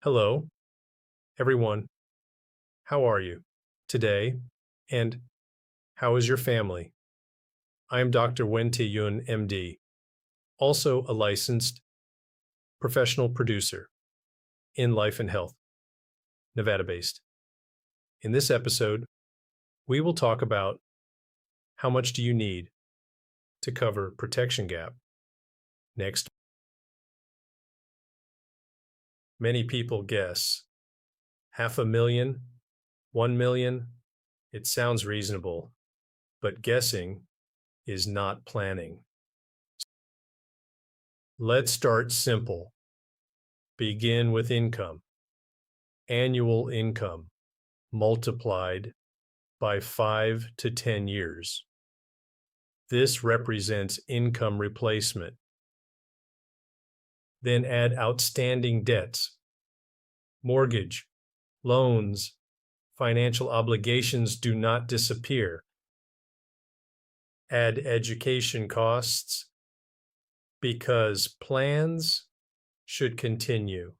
Hello, everyone. How are you today? And how is your family? I am Dr. Wen Te Yun, MD, also a licensed professional producer in life and health, Nevada based. In this episode, we will talk about how much do you need to cover protection gap. Next, many people guess 500,000, 1 million. It sounds reasonable, but guessing is not planning. Let's start simple. Begin with income. Annual income multiplied by 5 to 10 years. This represents income replacement. Then add outstanding debts, mortgage, loans, financial obligations do not disappear. Add education costs because plans should continue,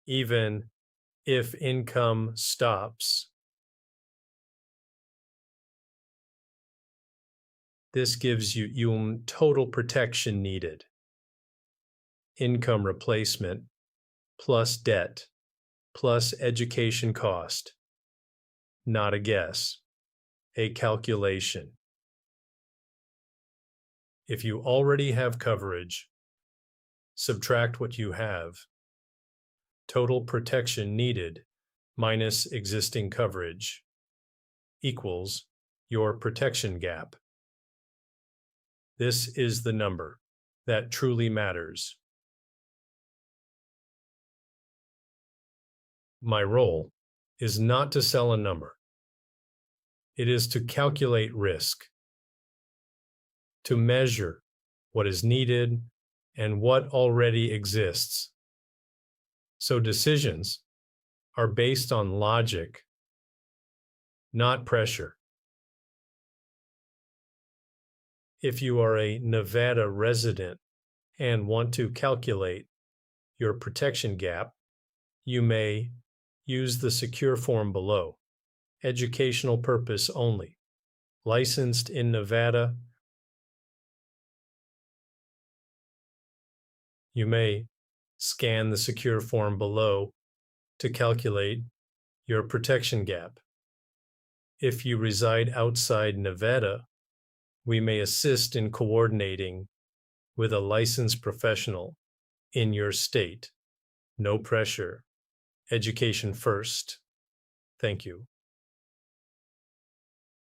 even if income stops. This gives you total protection needed. Income replacement plus debt plus education cost. Not a guess, a calculation. If you already have coverage, subtract what you have. Total protection needed minus existing coverage equals your protection gap. This is the number that truly matters. My role is not to sell a number. It is to calculate risk, to measure what is needed and what already exists. So decisions are based on logic, not pressure. If you are a Nevada resident and want to calculate your protection gap, you may use the secure form below. Educational purpose only. Licensed in Nevada. You may scan the secure form below to calculate your protection gap. If you reside outside Nevada, we may assist in coordinating with a licensed professional in your state. No pressure. Education first. Thank you.